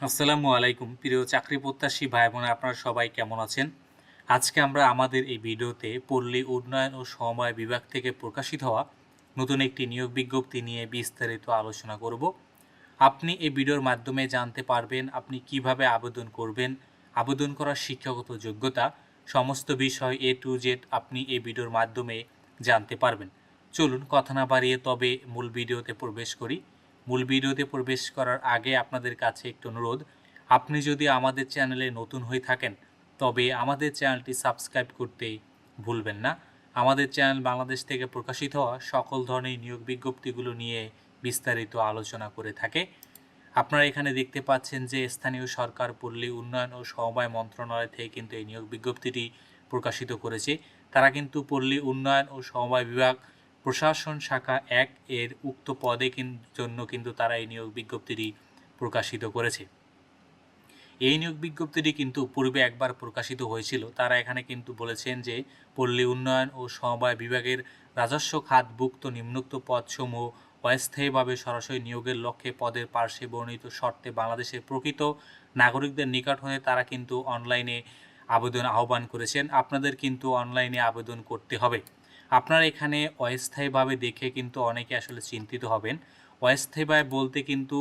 আসসালামু আলাইকুম প্রিয় চাকরি প্রত্যাশী ভাই বোনেরা, আপনারা সবাই কেমন আছেন? আজকে আমরা আমাদের এই ভিডিওতে পল্লী উন্নয়ন ও সমবায় বিভাগ থেকে প্রকাশিত হওয়া নতুন একটি নিয়োগ বিজ্ঞপ্তি নিয়ে বিস্তারিত আলোচনা করব। আপনি এই ভিডিওর মাধ্যমে জানতে পারবেন আপনি কিভাবে আবেদন করবেন, আবেদন করার শিক্ষাগত যোগ্যতা, সমস্ত বিষয় এ টু জেড আপনি এই ভিডিওর মাধ্যমে জানতে পারবেন। চলুন কথা না বাড়িয়ে তবে মূল ভিডিওতে প্রবেশ করি। মূল ভিডিওতে প্রবেশ করার আগে আপনাদের কাছে একটু অনুরোধ, আপনি যদি আমাদের চ্যানেলে নতুন হয়ে থাকেন তবে আমাদের চ্যানেলটি সাবস্ক্রাইব করতে ভুলবেন না। আমাদের চ্যানেল বাংলাদেশ থেকে প্রকাশিত হওয়া সকল ধরনের নিয়োগ বিজ্ঞপ্তিগুলো নিয়ে বিস্তারিত আলোচনা করে থাকে। আপনারা এখানে দেখতে পাচ্ছেন যে স্থানীয় সরকার পল্লী উন্নয়ন ও সমবায় মন্ত্রণালয় থেকে কিন্তু এই নিয়োগ বিজ্ঞপ্তিটি প্রকাশিত করেছে। তারা কিন্তু পল্লী উন্নয়ন ও সমবায় বিভাগ প্রশাসন শাখা ১ এর উক্ত পদে জন্য কিন্তু তারা এই নিয়োগ বিজ্ঞপ্তিটি প্রকাশিত করেছে। এই নিয়োগ বিজ্ঞপ্তিটি কিন্তু পূর্বে একবার প্রকাশিত হয়েছিল। তারা এখানে কিন্তু বলেছেন যে পল্লী উন্নয়ন ও সমবায় বিভাগের রাজস্ব খাতভুক্ত নিম্নোক্ত পদসমূহ অস্থায়ীভাবে সরাসরি নিয়োগের লক্ষ্যে পদের পার্শ্বে বর্ণিত শর্তে বাংলাদেশের প্রকৃত নাগরিকদের নিকট হতে তারা কিন্তু অনলাইনে আবেদন আহ্বান করেছেন। আপনাদের কিন্তু অনলাইনে আবেদন করতে হবে। আপনারা এখানে অস্থায়ীভাবে দেখে কিন্তু অনেকে আসলে চিন্তিত হবেন। অস্থায়ীভাবে বলতে কিন্তু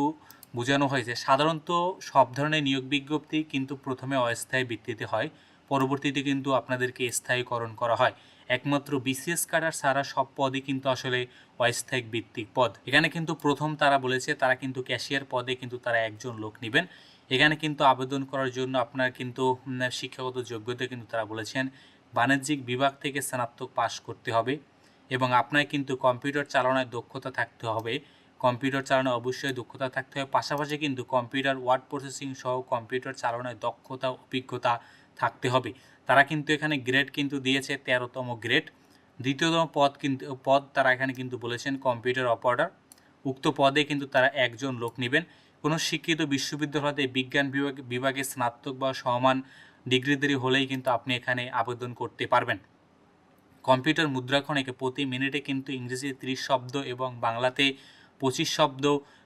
বোঝানো হয়েছে সাধারণত সব ধরনের নিয়োগ বিজ্ঞপ্তি কিন্তু প্রথমে অস্থায়ী ভিত্তিতে হয়, পরবর্তীতে কিন্তু আপনাদেরকে স্থায়ীকরণ করা হয়। একমাত্র বিসিএস ক্যাডার ছাড়া সব পদই কিন্তু আসলে অস্থায়ী ভিত্তিক পদ। এখানে কিন্তু প্রথম তারা বলেছে তারা কিন্তু ক্যাশিয়ার পদে কিন্তু তারা একজন লোক নেবেন। এখানে কিন্তু আবেদন করার জন্য আপনার কিন্তু শিক্ষাগত যোগ্যতা কিন্তু তারা বলেছেন বাণিজ্যিক বিভাগ থেকে স্নাতক পাশ করতে হবে এবং আপনার কিন্তু কম্পিউটার চালানোর দক্ষতা থাকতে হবে। কম্পিউটার চালানো অবশ্যই দক্ষতা থাকতে হবে, পাশাপাশি কিন্তু কম্পিউটার ওয়ার্ড প্রসেসিং সহ কম্পিউটার চালানোর দক্ষতা অভিজ্ঞতা থাকতে হবে। তারা কিন্তু এখানে গ্রেড কিন্তু দিয়েছে 13তম গ্রেড। দ্বিতীয়তম পদ তারা এখানে কিন্তু বলেছেন কম্পিউটার অপারেটর। উক্ত পদে কিন্তু তারা একজন লোক নেবেন। কোনো শিক্ষিত বিশ্ববিদ্যালয়তে বিজ্ঞান বিভাগে স্নাতক বা সমান ডিগ্রিধারী হলেই কিন্তু আপনি এখানে আবেদন করতে পারবেন। কম্পিউটার মুদ্রাক্ষণিকে প্রতি মিনিটে কিন্তু ইংরেজি 30 শব্দ এবং বাংলাতে 25 শব্দ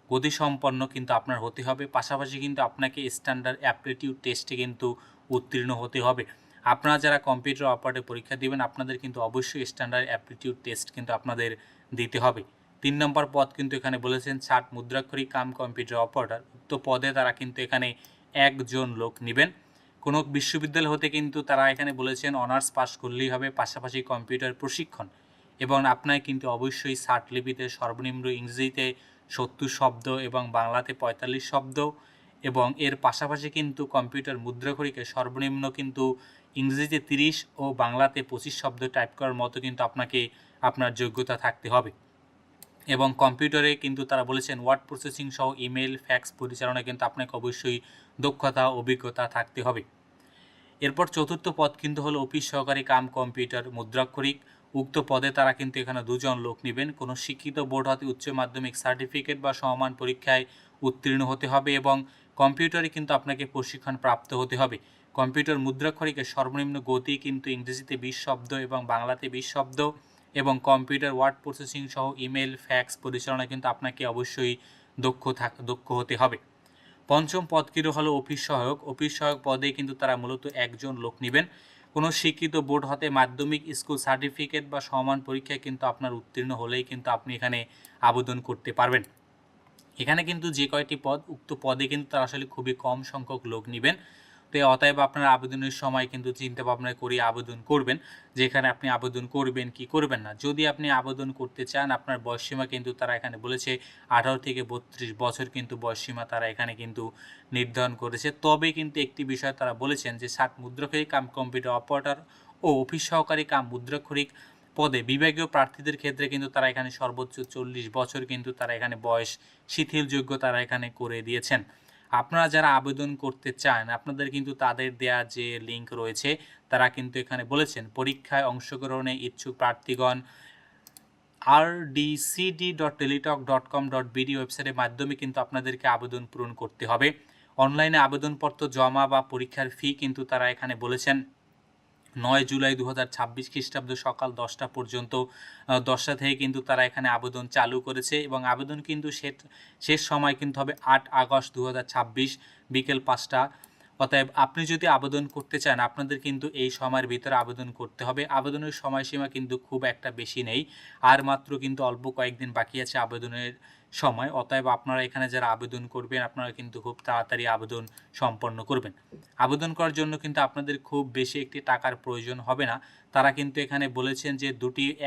গতিসম্পন্ন কিন্তু আপনার হতে হবে। পাশাপাশি কিন্তু আপনাকে স্ট্যান্ডার্ড অ্যাপটিটিউড টেস্টে কিন্তু উত্তীর্ণ হতে হবে। আপনারা যারা কম্পিউটার অপারেটর পরীক্ষা দিবেন আপনাদের কিন্তু অবশ্যই স্ট্যান্ডার্ড অ্যাপটিটিউড টেস্ট কিন্তু আপনাদের দিতে হবে। 3 নম্বর পদ কিন্তু এখানে বলেছেন 60 মুদ্রাক্ষরিক কাম কম্পিউটার অপারেটর। উক্ত পদে তারা কিন্তু এখানে একজন লোক নেবেন। কোনো বিশ্ববিদ্যালয় হতে কিন্তু তারা এখানে বলেছেন অনার্স পাস করলেই হবে, পাশাপাশি কম্পিউটার প্রশিক্ষণ এবং আপনার কিন্তু অবশ্যই লিপিতে সর্বনিম্ন ইংরেজিতে 70 শব্দ এবং বাংলাতে 45 শব্দ এবং এর পাশাপাশি কিন্তু কম্পিউটার মুদ্রাক্ষরিকে সর্বনিম্ন কিন্তু ইংরেজিতে 30 ও বাংলাতে 25 শব্দ টাইপ করার মতো কিন্তু আপনাকে আপনার যোগ্যতা থাকতে হবে এবং কম্পিউটারে কিন্তু তারা বলেছেন ওয়ার্ড প্রসেসিং সহ ইমেল ফ্যাক্স পরিচালনায় কিন্তু আপনাকে অবশ্যই দক্ষতা অভিজ্ঞতা থাকতে হবে। এরপর চতুর্থ পদ কিন্তু হলো অফিস সহকারী কাম কম্পিউটার মুদ্রাক্ষরিক। উক্ত পদে তারা কিন্তু এখানে দুজন লোক নেবেন। কোনো শিক্ষিত বোর্ড হতে উচ্চ মাধ্যমিক সার্টিফিকেট বা সমমান পরীক্ষায় উত্তীর্ণ হতে হবে এবং কম্পিউটারে কিন্তু আপনাকে প্রশিক্ষণ প্রাপ্ত হতে হবে। কম্পিউটার মুদ্রাক্ষরিকের সর্বনিম্ন গতি কিন্তু ইংরেজিতে 20 শব্দ এবং বাংলাতে 20 শব্দ এবং কম্পিউটার ওয়ার্ড প্রসেসিং সহ ইমেল ফ্যাক্স পরিচালনায় কিন্তু আপনাকে অবশ্যই দক্ষ হতে হবে। পঞ্চম পদটিও হলো অফিস সহায়ক। অফিস সহায়ক পদে কিন্তু তারা মূলত একজন লোক নেবেন। কোনো শিক্ষিত বোর্ড হতে মাধ্যমিক স্কুল সার্টিফিকেট বা সমান পরীক্ষায় কিন্তু আপনার উত্তীর্ণ হলেই কিন্তু আপনি এখানে আবেদন করতে পারবেন। এখানে কিন্তু যে কয়টি পদ উক্ত পদে কিন্তু তারা আসলে খুবই কম সংখ্যক লোক নেবেন। তো অতএব আপনার আবেদনের সময় কিন্তু চিন্তা ভাবনা করে আবেদন করবেন যেখানে আপনি আবেদন করবেন কি করবেন না। যদি আপনি আবেদন করতে চান আপনার বয়সসীমা কিন্তু তারা এখানে বলেছে 18 থেকে 32 বছর কিন্তু বয়সসীমা তারা এখানে কিন্তু নির্ধারণ করেছে। তবে কিন্তু একটি বিষয় তারা বলেছেন যে 60 মুদ্রাক্ষরিক কাম কম্পিউটার অপারেটর ও অফিস সহকারী কাম মুদ্রাক্ষরিক পদে বিভাগীয় প্রার্থীদের ক্ষেত্রে কিন্তু তারা এখানে সর্বোচ্চ 40 বছর কিন্তু তারা এখানে বয়স শিথিলযোগ্য তারা এখানে করে দিয়েছেন। আপনারা যারা আবেদন করতে চান আপনাদের কিন্তু তাদের দেয়া যে লিঙ্ক রয়েছে তারা কিন্তু এখানে বলেছেন পরীক্ষায় অংশগ্রহণে ইচ্ছুক প্রার্থীগণ rdcd.teletalk.com.bd ওয়েবসাইটের মাধ্যমে কিন্তু আপনাদেরকে আবেদন পূরণ করতে হবে। অনলাইনে আবেদনপত্র জমা বা পরীক্ষার ফি কিন্তু তারা এখানে বলেছেন 9 জুলাই 2026 খ্রিস্টাব্দ সকাল 10টা পর্যন্ত 10টা থেকে কিন্তু তারা এখানে আবেদন চালু করেছে এবং আবেদন কিন্তু শেষ সময় কিন্তু হবে 8 আগস্ট 2026 বিকেল 5টা। অতএব আপনি যদি আবেদন করতে চান আপনাদের কিন্তু এই সময়ের ভিতরে আবেদন করতে হবে। আবেদনের সময়সীমা কিন্তু খুব একটা বেশি নেই, আর মাত্র কিন্তু অল্প কয়েকদিন বাকি আছে আবেদনের সময়। অতএব আপনারা এখানে যারা আবেদন করবেন আপনারা কিন্তু খুব তাড়াতাড়ি আবেদন সম্পন্ন করবেন। আবেদন করার জন্য কিন্তু আপনাদের খুব বেশি একটি টাকার প্রয়োজন হবে না। তারা কিন্তু এখানে বলেছেন যে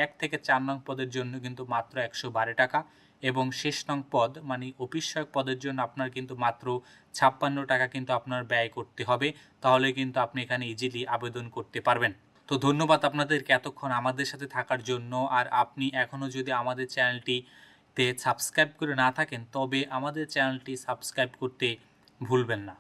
1 থেকে 4 নং পদের জন্য কিন্তু মাত্র 112 টাকা এবং শেষ নং পদ মানে অফিস সহায়ক পদের জন্য আপনার কিন্তু মাত্র 56 টাকা কিন্তু আপনার ব্যয় করতে হবে। তাহলে কিন্তু আপনি এখানে ইজিলি আবেদন করতে পারবেন। তো ধন্যবাদ আপনাদেরকে এতক্ষণ আমাদের সাথে থাকার জন্য। আর আপনি এখনও যদি আমাদের চ্যানেলটিতে সাবস্ক্রাইব করে না থাকেন তবে আমাদের চ্যানেলটি সাবস্ক্রাইব করতে ভুলবেন না।